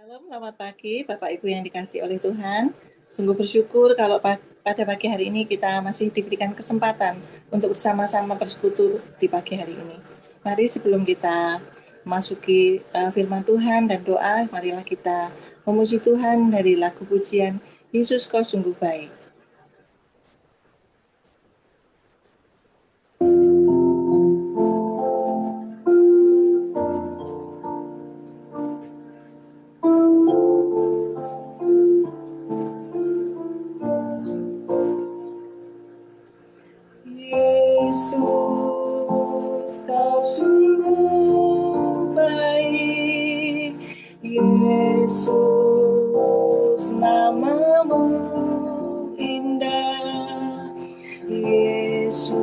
Shalom, selamat pagi Bapak Ibu yang dikasihi oleh Tuhan. Sungguh bersyukur kalau pada pagi hari ini kita masih diberikan kesempatan untuk bersama-sama bersekutu di pagi hari ini. Mari sebelum kita memasuki firman Tuhan dan doa, marilah kita memuji Tuhan dari lagu pujian Yesus Kau Sungguh Baik. Yesus, Kau sungguh baik. Yesus, namamu indah. Yesus,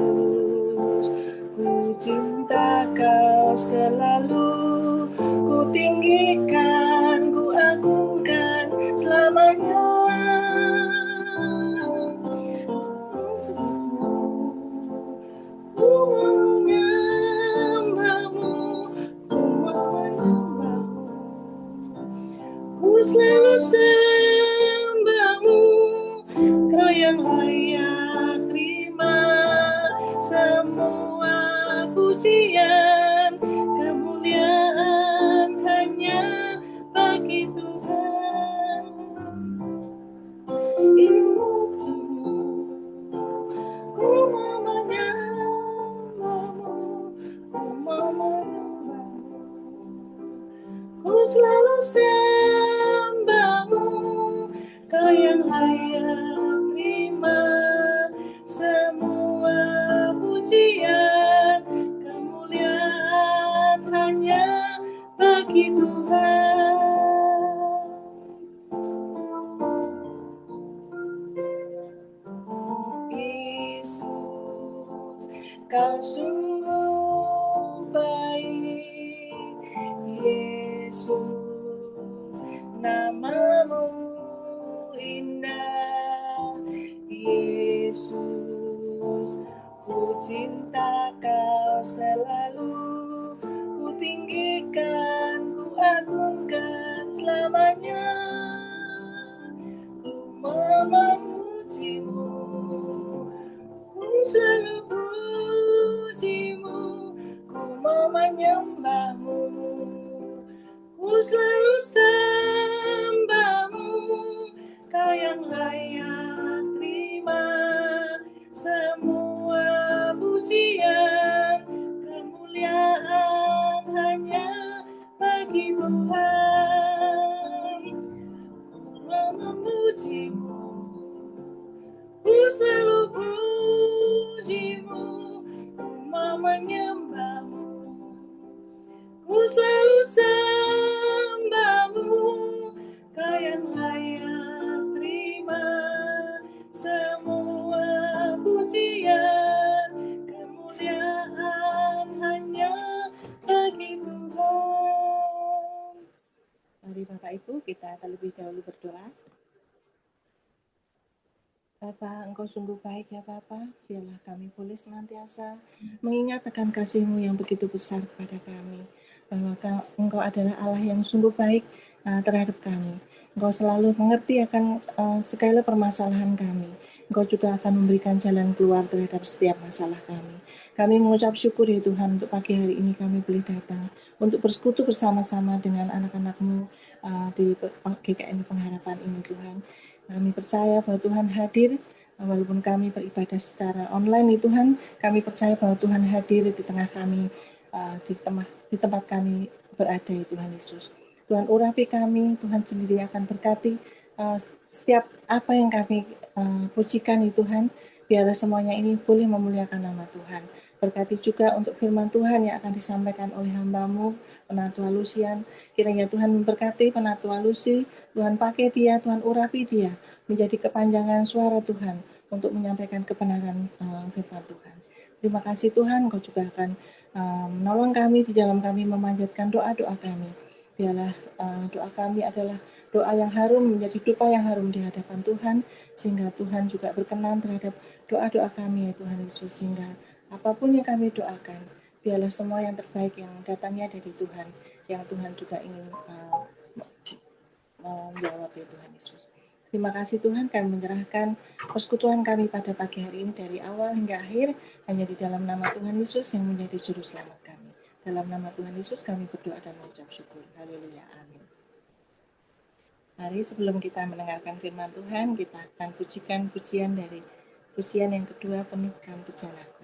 ku cinta Kau selalu, ku tinggikan, ku agungkan selamanya. Ku selalu sembahmu, Kau yang layak terima semua pujian, kemuliaan hanya bagi Tuhan. Ku mau menyembahmu, ku mau menyembahmu. Ku selalu sembahmu, Kau yang layak terima semua pujian, kemuliaan hanya bagi Tuhan. Yesus, Kau sungguh baik. Yesus, namamu indah. Yesus, ku cinta Kau selalu, ku tinggikan, ku agungkan selamanya. Ku memujimu, ku selalu pujimu, ku mau menyembahmu, ku selalu sembahmu, Kau yang layak terima semua pujian, kemuliaan hanya bagi Tuhan. Memujimu, ku selalu pujimu, ku mau menyembahmu, ku selalu sembahmu, Kau yang layak terima semua pujian, kemuliaan hanya bagi Tuhan. Mari Bapak Ibu kita terlebih dahulu berdoa. Bapa, Engkau sungguh baik ya Bapa, biarlah kami boleh senantiasa mengingat akan kasih-Mu yang begitu besar kepada kami, bahwa Engkau adalah Allah yang sungguh baik terhadap kami. Engkau selalu mengerti akan segala permasalahan kami. Engkau juga akan memberikan jalan keluar terhadap setiap masalah kami. Kami mengucap syukur ya Tuhan, untuk pagi hari ini kami boleh datang untuk bersekutu bersama-sama dengan anak-anak-Mu di GKN Pengharapan ini Tuhan. Kami percaya bahwa Tuhan hadir, walaupun kami beribadah secara online nih Tuhan, kami percaya bahwa Tuhan hadir di tengah kami, di tempat kami berada ya Tuhan Yesus. Tuhan urapi kami, Tuhan sendiri akan berkati setiap apa yang kami pujikan ya Tuhan, biarlah semuanya ini boleh memuliakan nama Tuhan. Berkati juga untuk firman Tuhan yang akan disampaikan oleh hamba-Mu, Penatua Lucian. Kiranya Tuhan memberkati Penatua Lucy, Tuhan pakai dia, Tuhan urapi dia, menjadi kepanjangan suara Tuhan untuk menyampaikan kebenaran firman Tuhan. Terima kasih Tuhan, Engkau juga akan menolong kami di dalam kami memanjatkan doa-doa kami. Biarlah doa kami adalah doa yang harum, menjadi dupa yang harum di hadapan Tuhan, sehingga Tuhan juga berkenan terhadap doa-doa kami ya Tuhan Yesus, sehingga apapun yang kami doakan, biarlah semua yang terbaik yang datangnya dari Tuhan, yang Tuhan juga ingin menjawab ya Tuhan Yesus. Terima kasih Tuhan, kami menyerahkan persekutuan kami pada pagi hari ini dari awal hingga akhir hanya di dalam nama Tuhan Yesus yang menjadi juru selamat kami. Dalam nama Tuhan Yesus kami berdoa dan mengucap syukur. Haleluya. Amin. Mari sebelum kita mendengarkan firman Tuhan, kita akan pujikan pujian dari pujian yang kedua, penuhkan bejanaku.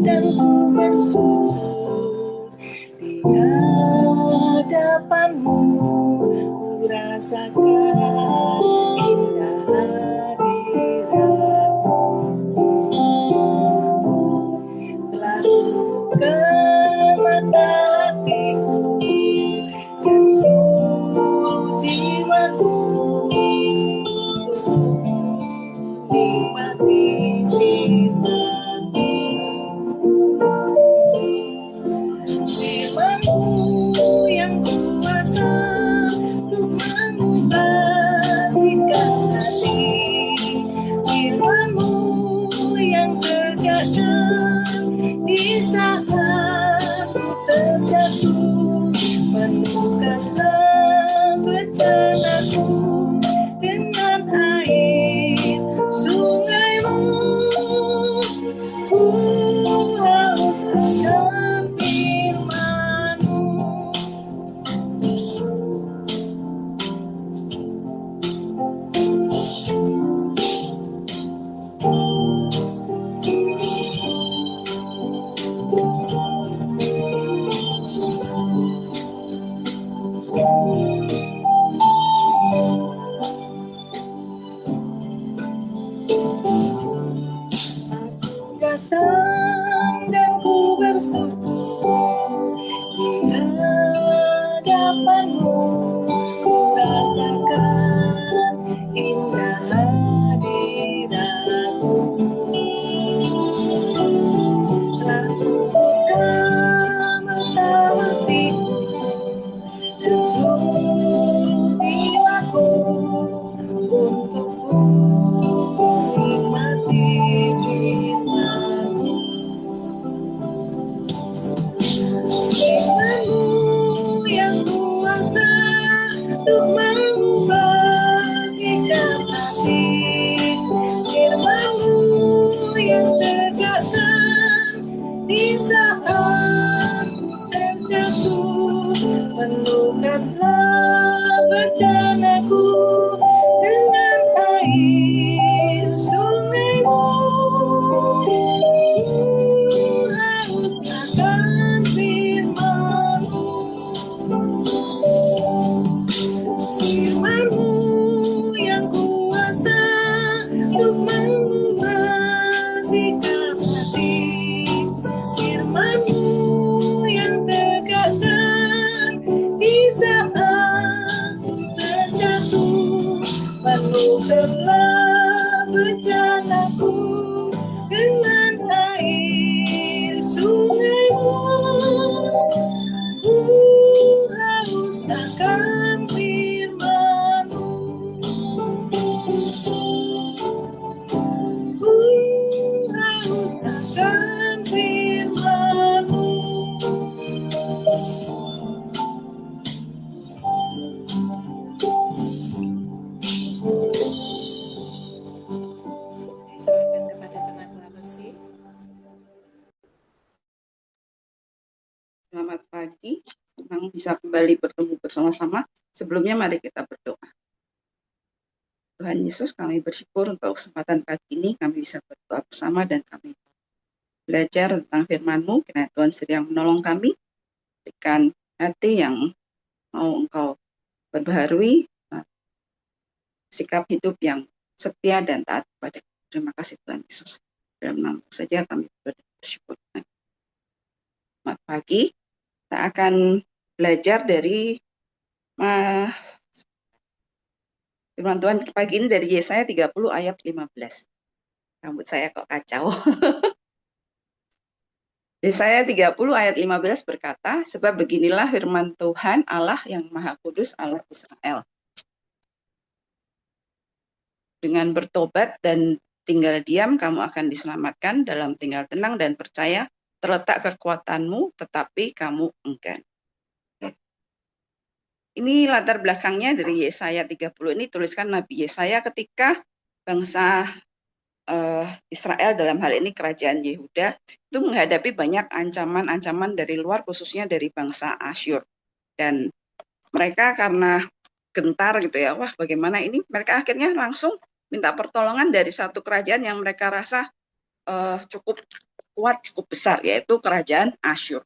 Dan ku bersujud di hadapanmu, ku rasakan indah hadiratmu. Telah membuka mata hatiku dan seluruh jiwaku untuk menikmati firman-Mu. Firman-Mu yang kuasa untuk mengubah sikap hati. Firman-Mu yang tegakkan di saat ku terjatuh. Penuhkanlah bejanaku dengan air sungai-Mu. Ku haus akan firman-Mu. Aku datang dan ku bersujud di hadapan-Mu, ku rasakan indah hadirat-Mu. Telah kubuka mata hatiku dan seluruh jiwaku untuk ku nikmati firman-Mu. Firman-Mu yang kuasa untuk mengubah sikap hati. Firman-Mu yang tegakkan di saat terjatuh. Penuhkanlah bejanaku dengan air sungai-Mu. Ku haus akan firman-Mu. Firman-Mu yang kuasa untuk mengubah sikap hati. Firman-Mu yang tegakkan di saat terjatuh. Penuhkanlah bejanaku dengan air sungai-Mu. Ku haus akan firman-Mu. Ku haus akan firman-Mu. Serahkan kepada Tuhan Yesus. Selamat pagi, senang bisa kembali bertemu bersama-sama. Sebelumnya mari kita berdoa. Tuhan Yesus, kami bersyukur untuk kesempatan pagi ini kami bisa berdoa bersama dan kami belajar tentang firman-Mu. Kiranya Tuhan sedang menolong kami, berikan hati yang mau Engkau perbaharui, sikap hidup yang setia dan taat kepada. Terima kasih Tuhan Yesus. Dalam nama saja kami bersyukur. Selamat pagi. Kita akan belajar dari firman Tuhan pagi ini dari Yesaya 30 ayat 15. Rambut saya kok kacau. Yesaya 30 ayat 15 berkata, sebab beginilah firman Tuhan Allah yang Maha Kudus, Allah Israel. Dengan bertobat dan tinggal diam, kamu akan diselamatkan. Dalam tinggal tenang dan percaya, terletak kekuatanmu, tetapi kamu enggan. Ini latar belakangnya dari Yesaya 30 ini, tuliskan Nabi Yesaya ketika bangsa Israel, dalam hal ini kerajaan Yehuda, itu menghadapi banyak ancaman-ancaman dari luar, khususnya dari bangsa Asyur. Dan mereka karena gentar gitu ya, wah bagaimana ini, mereka akhirnya langsung minta pertolongan dari satu kerajaan yang mereka rasa cukup kuat, cukup besar, yaitu kerajaan Asyur.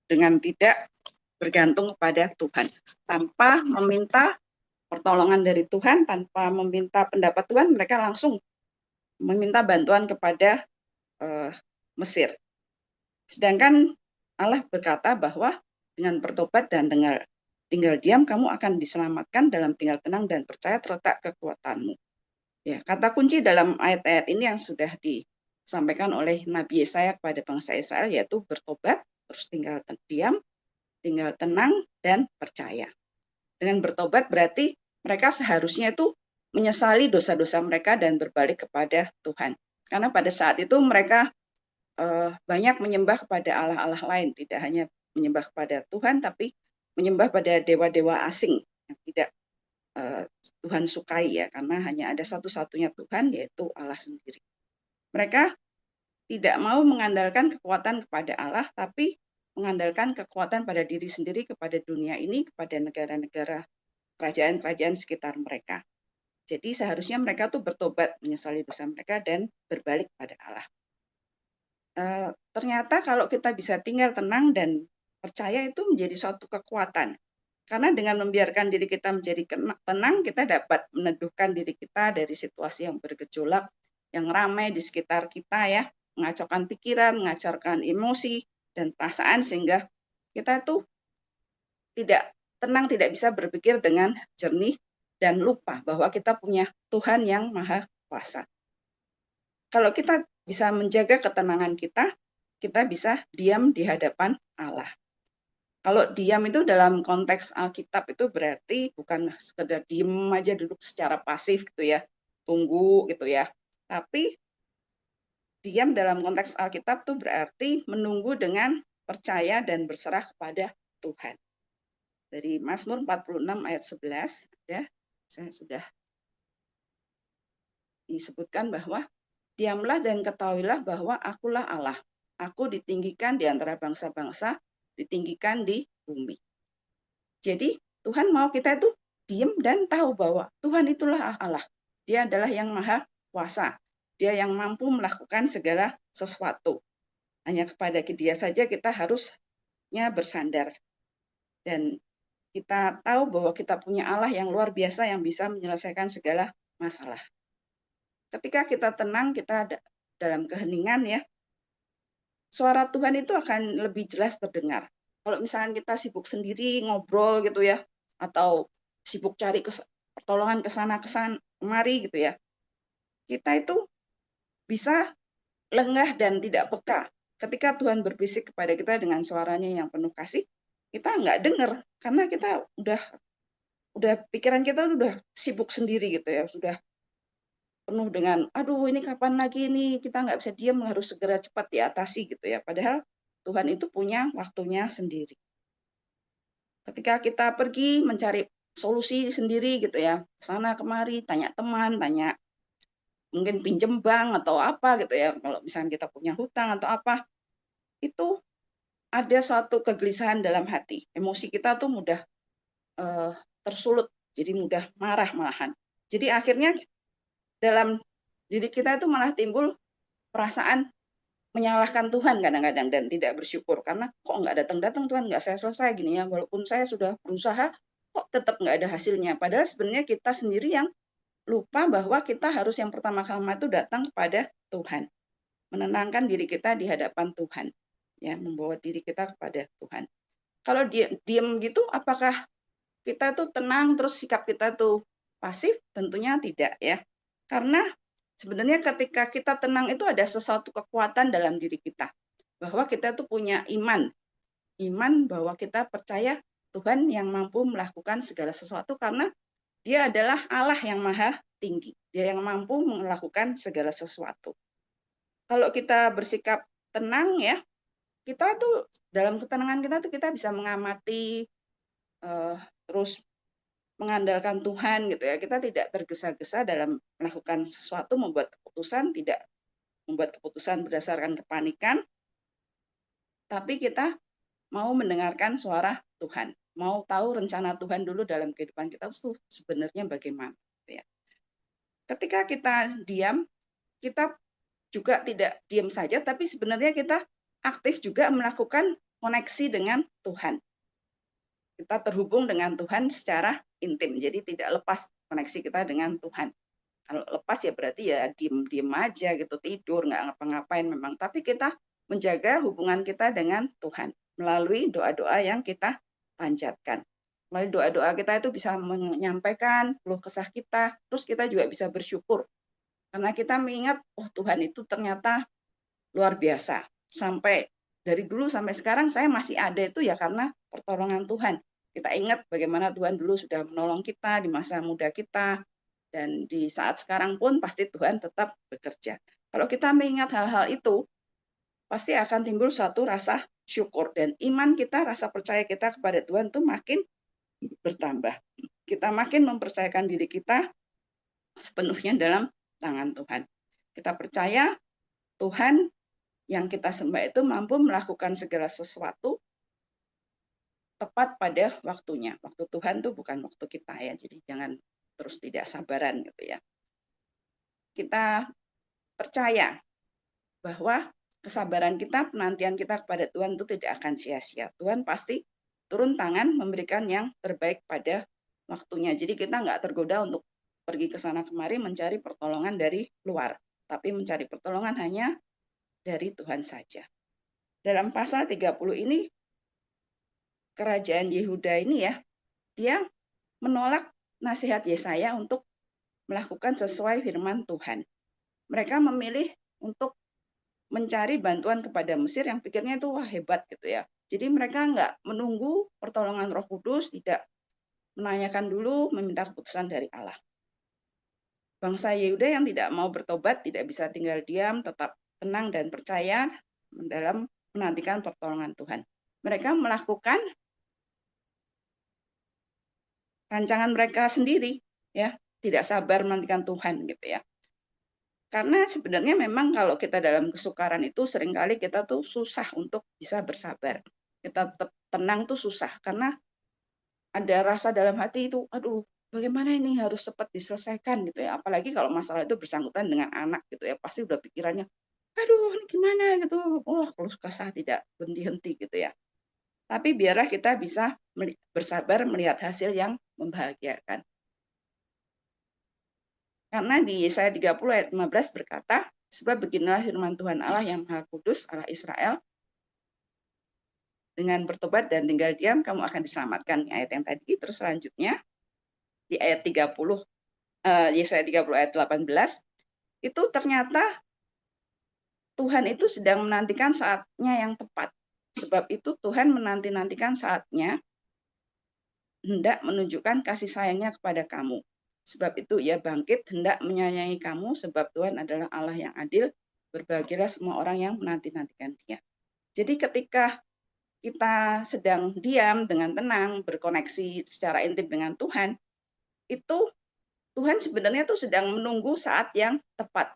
Dengan tidak bergantung kepada Tuhan, tanpa meminta pertolongan dari Tuhan, tanpa meminta pendapat Tuhan, mereka langsung meminta bantuan kepada Mesir. Sedangkan Allah berkata bahwa dengan bertobat dan tinggal diam, kamu akan diselamatkan. Dalam tinggal tenang dan percaya, terletak kekuatanmu. Ya, kata kunci dalam ayat-ayat ini yang sudah disampaikan oleh Nabi Yesaya kepada bangsa Israel, yaitu bertobat, terus tinggal diam, tinggal tenang, dan percaya. Dengan bertobat berarti mereka seharusnya itu menyesali dosa-dosa mereka dan berbalik kepada Tuhan. Karena pada saat itu mereka banyak menyembah kepada Allah-Allah lain, tidak hanya menyembah kepada Tuhan, tapi menyembah pada dewa-dewa asing yang tidak Tuhan sukai ya, karena hanya ada satu-satunya Tuhan, yaitu Allah sendiri. Mereka tidak mau mengandalkan kekuatan kepada Allah, tapi mengandalkan kekuatan pada diri sendiri, kepada dunia ini, kepada negara-negara, kerajaan-kerajaan sekitar mereka. Jadi seharusnya mereka tuh bertobat, menyesali dosa mereka, dan berbalik pada Allah. Ternyata kalau kita bisa tinggal tenang dan percaya, itu menjadi suatu kekuatan. Karena dengan membiarkan diri kita menjadi tenang, kita dapat meneduhkan diri kita dari situasi yang bergejolak, yang ramai di sekitar kita ya, mengacaukan pikiran, mengacaukan emosi dan perasaan, sehingga kita tuh tidak tenang, tidak bisa berpikir dengan jernih, dan lupa bahwa kita punya Tuhan yang Maha Kuasa. Kalau kita bisa menjaga ketenangan kita, kita bisa diam di hadapan Allah. Kalau diam itu dalam konteks Alkitab itu berarti bukan sekedar diam aja duduk secara pasif gitu ya, tunggu gitu ya. Tapi diam dalam konteks Alkitab itu berarti menunggu dengan percaya dan berserah kepada Tuhan. Dari Mazmur 46 ayat 11 ya, saya sudah disebutkan bahwa diamlah dan ketahuilah bahwa akulah Allah. Aku ditinggikan di antara bangsa-bangsa, ditinggikan di bumi. Jadi Tuhan mau kita itu diam dan tahu bahwa Tuhan itulah Allah. Dia adalah yang Maha Kuasa. Dia yang mampu melakukan segala sesuatu. Hanya kepada Dia saja kita harusnya bersandar. Dan kita tahu bahwa kita punya Allah yang luar biasa yang bisa menyelesaikan segala masalah. Ketika kita tenang, kita dalam keheningan ya, suara Tuhan itu akan lebih jelas terdengar. Kalau misalnya kita sibuk sendiri ngobrol gitu ya, atau sibuk cari pertolongan ke sana kemari gitu ya, kita itu bisa lengah dan tidak peka. Ketika Tuhan berbisik kepada kita dengan suaranya yang penuh kasih, kita nggak dengar karena kita udah pikiran kita udah sibuk sendiri gitu ya, sudah penuh dengan aduh ini kapan lagi ini, kita nggak bisa diam, harus segera cepat diatasi gitu ya. Padahal Tuhan itu punya waktunya sendiri. Ketika kita pergi mencari solusi sendiri gitu ya, sana kemari, tanya teman, tanya mungkin pinjem bank atau apa gitu ya, kalau misalnya kita punya hutang atau apa, itu ada suatu kegelisahan dalam hati. Emosi kita tuh mudah tersulut, jadi mudah marah malahan. Jadi akhirnya dalam diri kita itu malah timbul perasaan menyalahkan Tuhan kadang-kadang dan tidak bersyukur karena kok nggak datang-datang Tuhan, nggak saya selesai gini ya, walaupun saya sudah berusaha kok tetap nggak ada hasilnya. Padahal sebenarnya kita sendiri yang lupa bahwa kita harus yang pertama-tama itu datang kepada Tuhan, menenangkan diri kita di hadapan Tuhan, ya, membawa diri kita kepada Tuhan. Kalau diam gitu, apakah kita tuh tenang terus sikap kita tuh pasif? Tentunya tidak ya, karena Sebenarnya ketika kita tenang itu ada sesuatu kekuatan dalam diri kita. Bahwa kita tuh punya iman. Iman bahwa kita percaya Tuhan yang mampu melakukan segala sesuatu karena Dia adalah Allah yang maha tinggi. Dia yang mampu melakukan segala sesuatu. Kalau kita bersikap tenang ya, kita tuh dalam ketenangan kita tuh kita bisa mengamati, terus mengandalkan Tuhan gitu ya. Kita tidak tergesa-gesa dalam melakukan sesuatu, membuat keputusan, tidak membuat keputusan berdasarkan kepanikan, tapi kita mau mendengarkan suara Tuhan, mau tahu rencana Tuhan dulu dalam kehidupan kita itu sebenarnya bagaimana. Gitu ya. Ketika kita diam, kita juga tidak diam saja, tapi sebenarnya kita aktif juga melakukan koneksi dengan Tuhan. Kita terhubung dengan Tuhan secara intim, jadi tidak lepas koneksi kita dengan Tuhan. Kalau lepas ya berarti ya diem aja gitu, tidur, nggak ngapa-ngapain memang. Tapi kita menjaga hubungan kita dengan Tuhan melalui doa-doa yang kita panjatkan. Melalui doa-doa kita itu bisa menyampaikan keluh kesah kita, terus kita juga bisa bersyukur. Karena kita mengingat, oh Tuhan itu ternyata luar biasa. Sampai dari dulu sampai sekarang saya masih ada itu ya karena pertolongan Tuhan. Kita ingat bagaimana Tuhan dulu sudah menolong kita di masa muda kita, dan di saat sekarang pun pasti Tuhan tetap bekerja. Kalau kita mengingat hal-hal itu, pasti akan timbul suatu rasa syukur. Dan iman kita, rasa percaya kita kepada Tuhan itu makin bertambah. Kita makin mempercayakan diri kita sepenuhnya dalam tangan Tuhan. Kita percaya Tuhan yang kita sembah itu mampu melakukan segala sesuatu tepat pada waktunya. Waktu Tuhan itu bukan waktu kita ya, jadi jangan terus tidak sabaran gitu ya. Kita percaya bahwa kesabaran kita, penantian kita kepada Tuhan itu tidak akan sia-sia. Tuhan pasti turun tangan memberikan yang terbaik pada waktunya. Jadi kita nggak tergoda untuk pergi ke sana kemari mencari pertolongan dari luar, tapi mencari pertolongan hanya dari Tuhan saja. Dalam pasal 30 ini, kerajaan Yehuda ini ya, dia menolak nasihat Yesaya untuk melakukan sesuai firman Tuhan. Mereka memilih untuk mencari bantuan kepada Mesir yang pikirnya itu wah hebat gitu ya. Jadi mereka nggak menunggu pertolongan Roh Kudus, tidak menanyakan dulu, meminta keputusan dari Allah. Bangsa Yehuda yang tidak mau bertobat tidak bisa tinggal diam, tetap tenang dan percaya dalam menantikan pertolongan Tuhan. Mereka melakukan rancangan mereka sendiri, ya, tidak sabar menantikan Tuhan gitu ya. Karena sebenarnya memang kalau kita dalam kesukaran itu seringkali kita tuh susah untuk bisa bersabar. Kita tetap tenang tuh susah karena ada rasa dalam hati itu, aduh, bagaimana ini harus cepat diselesaikan gitu ya. Apalagi kalau masalah itu bersangkutan dengan anak gitu ya, pasti udah pikirannya, aduh, ini gimana gitu. Oh, keluh kesah tidak berhenti gitu ya. Tapi biarlah kita bisa bersabar melihat hasil yang membahagiakan. Karena di Yesaya 30 ayat 15 berkata, sebab beginilah firman Tuhan Allah yang Maha Kudus, Allah Israel, dengan bertobat dan tinggal diam, kamu akan diselamatkan. Ayat yang tadi, terus selanjutnya, di ayat 30, Yesaya 30 ayat 18, itu ternyata Tuhan itu sedang menantikan saatnya yang tepat. Sebab itu Tuhan menanti-nantikan saatnya hendak menunjukkan kasih sayangnya kepada kamu. Sebab itu ia bangkit hendak menyayangi kamu, sebab Tuhan adalah Allah yang adil, berbahagialah semua orang yang menanti-nantikan Dia. Jadi ketika kita sedang diam dengan tenang, berkoneksi secara intim dengan Tuhan, itu Tuhan sebenarnya tuh sedang menunggu saat yang tepat.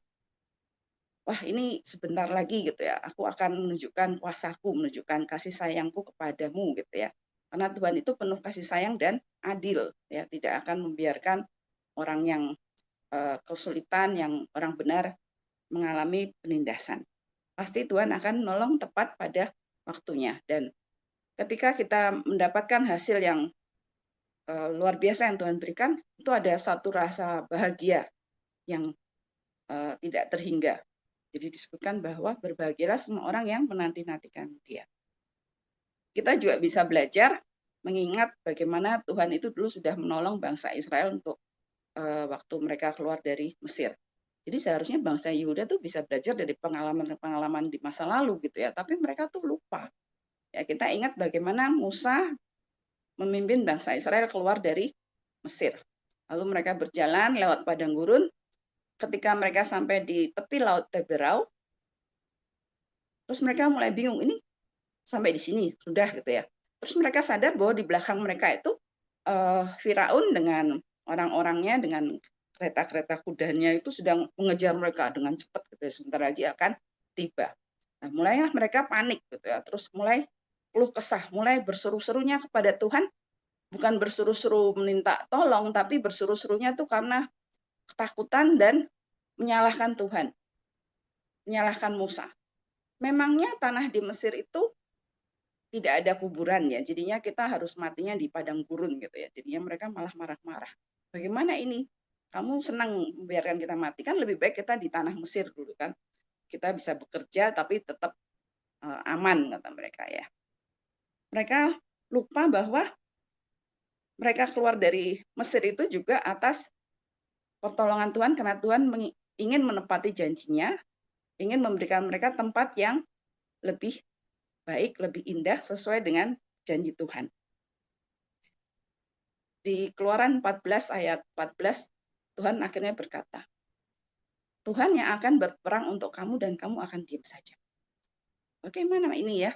Wah, ini sebentar lagi gitu ya, aku akan menunjukkan kuasaku, menunjukkan kasih sayangku kepadamu gitu ya. Karena Tuhan itu penuh kasih sayang dan adil, ya, tidak akan membiarkan orang yang kesulitan, yang orang benar mengalami penindasan. Pasti Tuhan akan menolong tepat pada waktunya. Dan ketika kita mendapatkan hasil yang luar biasa yang Tuhan berikan, itu ada satu rasa bahagia yang tidak terhingga. Jadi disebutkan bahwa berbahagialah semua orang yang menanti-nantikan Dia. Kita juga bisa belajar mengingat bagaimana Tuhan itu dulu sudah menolong bangsa Israel untuk waktu mereka keluar dari Mesir. Jadi seharusnya bangsa Yehuda tuh bisa belajar dari pengalaman-pengalaman di masa lalu gitu ya, tapi mereka tuh lupa. Ya, kita ingat bagaimana Musa memimpin bangsa Israel keluar dari Mesir. Lalu mereka berjalan lewat padang gurun. Ketika mereka sampai di tepi laut Teberau, terus mereka mulai bingung, ini sampai di sini sudah gitu ya. Terus mereka sadar bahwa di belakang mereka itu Firaun dengan orang-orangnya, dengan kereta-kereta kudanya itu sedang mengejar mereka dengan cepat gitu ya. Sebentar lagi akan tiba. Nah, mulailah mereka panik gitu ya. Terus mulai keluh kesah, mulai berseru-serunya kepada Tuhan, bukan berseru-seru minta tolong, tapi berseru-serunya tuh karena ketakutan dan menyalahkan Tuhan, menyalahkan Musa. Memangnya tanah di Mesir itu tidak ada kuburan ya, jadinya kita harus matinya di padang gurun gitu ya. Jadinya mereka malah marah-marah. Bagaimana ini? Kamu senang membiarkan kita mati, kan lebih baik kita di tanah Mesir dulu kan. Kita bisa bekerja tapi tetap aman, kata mereka ya. Mereka lupa bahwa mereka keluar dari Mesir itu juga atas pertolongan Tuhan, karena Tuhan ingin menepati janjinya, ingin memberikan mereka tempat yang lebih baik, lebih indah sesuai dengan janji Tuhan. Di Keluaran 14 ayat 14, Tuhan akhirnya berkata, Tuhan yang akan berperang untuk kamu dan kamu akan diam saja. Bagaimana ini ya?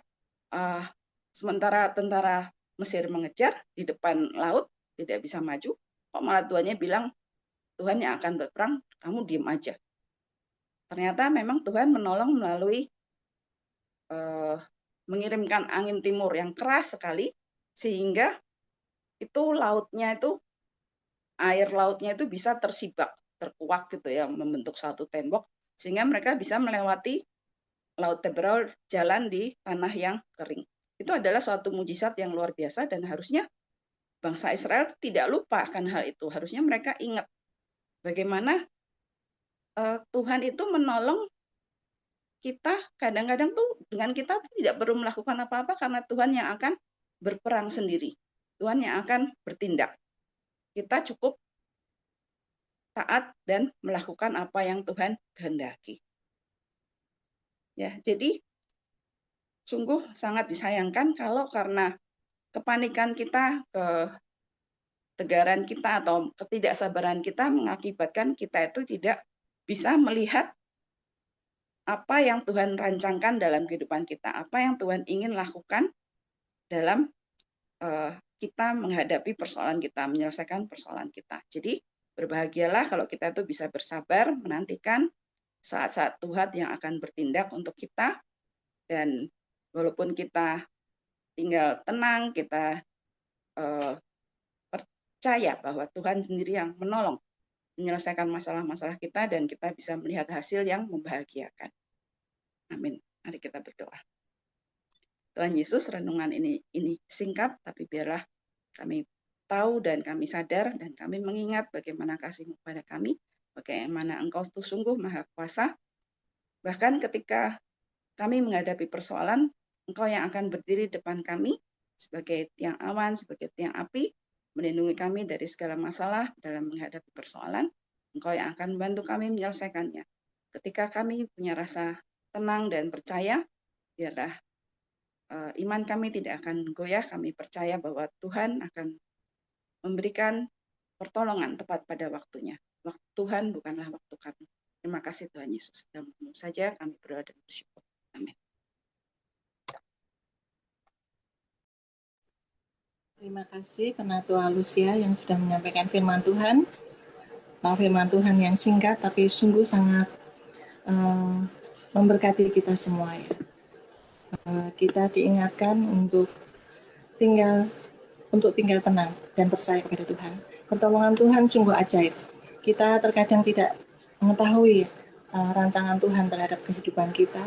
Sementara tentara Mesir mengejar di depan laut, tidak bisa maju, kok malah Tuhannya bilang, Tuhan yang akan berperang, kamu diam aja. Ternyata memang Tuhan menolong melalui mengirimkan angin timur yang keras sekali, sehingga itu lautnya itu, air lautnya itu bisa tersibak, terkuak gitu ya, membentuk satu tembok, sehingga mereka bisa melewati Laut Teberau jalan di tanah yang kering. Itu adalah suatu mujizat yang luar biasa dan harusnya bangsa Israel tidak lupa akan hal itu. Harusnya mereka ingat bagaimana Tuhan itu menolong kita kadang-kadang tuh dengan kita tidak perlu melakukan apa-apa karena Tuhan yang akan berperang sendiri. Tuhan yang akan bertindak. Kita cukup taat dan melakukan apa yang Tuhan kehendaki. Ya, jadi sungguh sangat disayangkan kalau karena kepanikan kita, ketegaran kita atau ketidaksabaran kita mengakibatkan kita itu tidak bisa melihat apa yang Tuhan rancangkan dalam kehidupan kita, apa yang Tuhan ingin lakukan dalam kita menghadapi persoalan kita, menyelesaikan persoalan kita. Jadi berbahagialah kalau kita itu bisa bersabar, menantikan saat-saat Tuhan yang akan bertindak untuk kita, dan walaupun kita tinggal tenang, kita percaya bahwa Tuhan sendiri yang menolong menyelesaikan masalah-masalah kita dan kita bisa melihat hasil yang membahagiakan. Amin. Mari kita berdoa. Tuhan Yesus, renungan ini singkat, tapi biarlah kami tahu dan kami sadar dan kami mengingat bagaimana kasih-Mu pada kami, bagaimana Engkau itu sungguh Maha Kuasa. Bahkan ketika kami menghadapi persoalan, Engkau yang akan berdiri depan kami sebagai tiang awan, sebagai tiang api, melindungi kami dari segala masalah dalam menghadapi persoalan. Engkau yang akan membantu kami menyelesaikannya. Ketika kami punya rasa tenang dan percaya, biarlah iman kami tidak akan goyah. Kami percaya bahwa Tuhan akan memberikan pertolongan tepat pada waktunya. Waktu Tuhan bukanlah waktu kami. Terima kasih Tuhan Yesus. Dalam-Mu saja kami berdoa dan bersyukur. Amin. Terima kasih Penatua Lucia yang sudah menyampaikan firman Tuhan. Firman Tuhan yang singkat tapi sungguh sangat memberkati kita semua ya. Kita diingatkan untuk tinggal tenang dan percaya kepada Tuhan. Pertolongan Tuhan sungguh ajaib. Kita terkadang tidak mengetahui rancangan Tuhan terhadap kehidupan kita,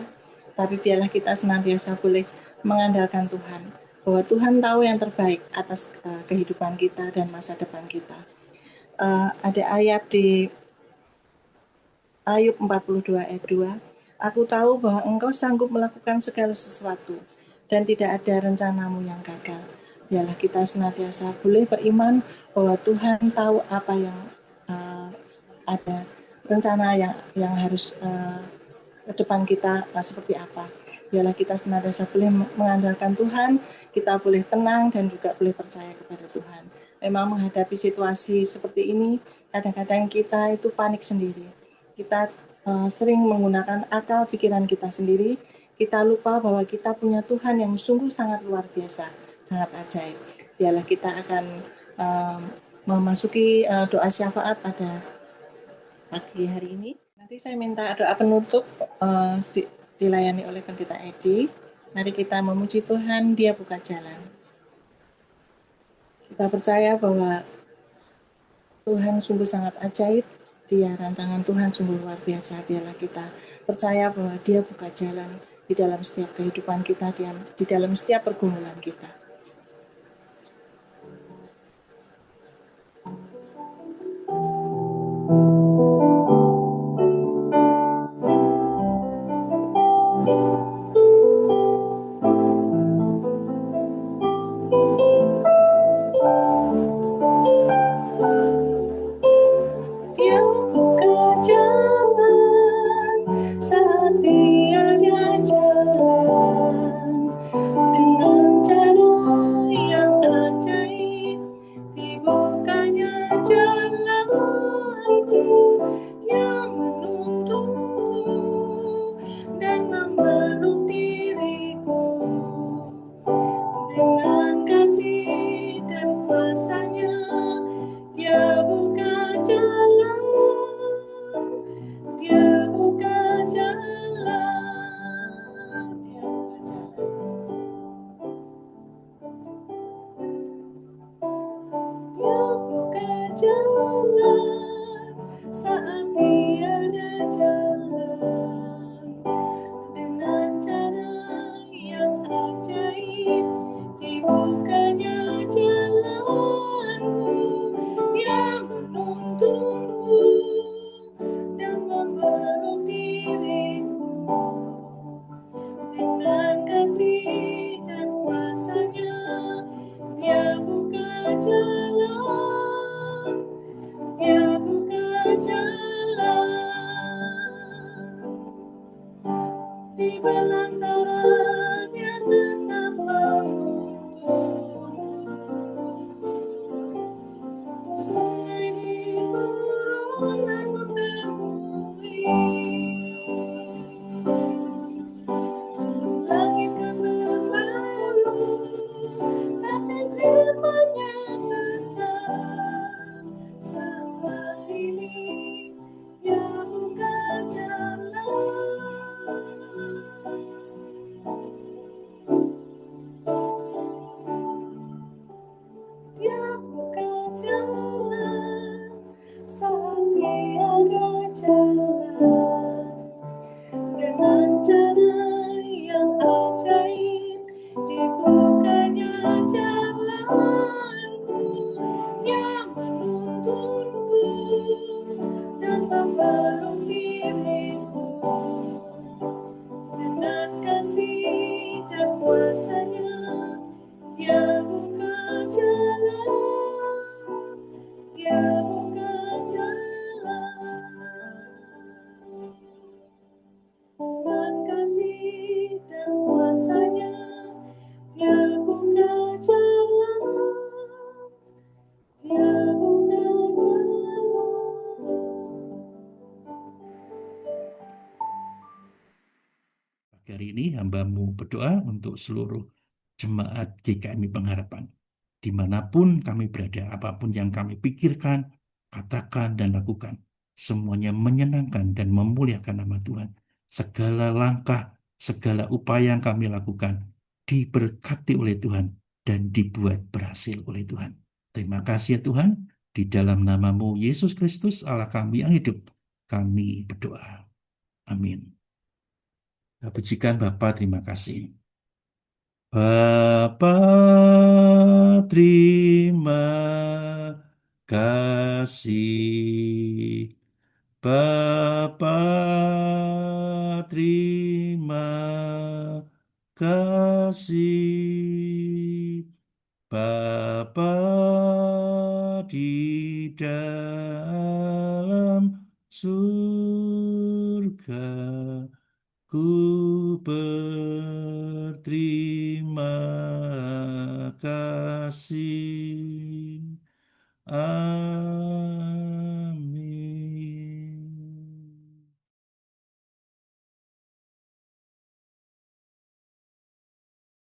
tapi biarlah kita senantiasa boleh mengandalkan Tuhan, bahwa Tuhan tahu yang terbaik atas kehidupan kita dan masa depan kita. Ada ayat di Ayub 42 ayat 2, Aku tahu bahwa Engkau sanggup melakukan segala sesuatu, dan tidak ada rencanamu yang gagal. Biarlah kita senantiasa boleh beriman bahwa Tuhan tahu apa yang ada rencana yang harus ke depan kita seperti apa. Biarlah kita senantiasa boleh mengandalkan Tuhan, kita boleh tenang dan juga boleh percaya kepada Tuhan. Memang menghadapi situasi seperti ini, kadang-kadang kita itu panik sendiri. Kita sering menggunakan akal pikiran kita sendiri. Kita lupa bahwa kita punya Tuhan yang sungguh sangat luar biasa, sangat ajaib. Biarlah kita akan memasuki doa syafaat pada pagi hari ini. Nanti saya minta doa penutup dilayani oleh Pendeta Edi. Mari kita memuji Tuhan, Dia buka jalan. Kita percaya bahwa Tuhan sungguh sangat ajaib, Dia rancangan Tuhan sungguh luar biasa. Biarlah kita percaya bahwa Dia buka jalan di dalam setiap kehidupan kita, di dalam setiap pergumulan kita. Dia buka jalan saat tiada jalan, dengan cara yang ajaib dibukanya jalanku. Dia menuntunku dan memeluk diriku dengan kasih dan kuasanya. Dia buka jalan, Dia buka jalan, Dia buka jalan. Dia buka jalan saat tiada jalan, dengan cara yang ajaib dibukanya jalanku. Dia menuntunku dan memeluk diriku dengan kasih dan kuasanya. Dia buka jalan, Dia buka jalan, di belantara Dia tetap menuntunku. Sungai di gurun aku temui, langit kan berlalu, tapi firman-Nya tetap sama ini. Dia buka jalan, Dia buka jalan saat tiada jalan, dengan cara yang ajaib dibukanya jalanku. Dia menuntunku dan memeluk diriku dengan kasih dan kuasanya. Dia buka jalan, Dia buka jalan, dengan kasih dan kuasanya. Dia buka jalan, Dia buka jalan. Hari ini hamba-Mu berdoa untuk seluruh jemaat GKMI Pengharapan. Dimanapun kami berada, apapun yang kami pikirkan, katakan, dan lakukan, semuanya menyenangkan dan memuliakan nama Tuhan. Segala langkah, segala upaya yang kami lakukan diberkati oleh Tuhan dan dibuat berhasil oleh Tuhan. Terima kasih ya Tuhan, di dalam nama-Mu Yesus Kristus Allah kami yang hidup, kami berdoa. Amin. Pujikan Bapa, terima kasih. Bapa, terima kasih. Bapa, terima kasih. Bapa di dalam surga. ku berterima kasih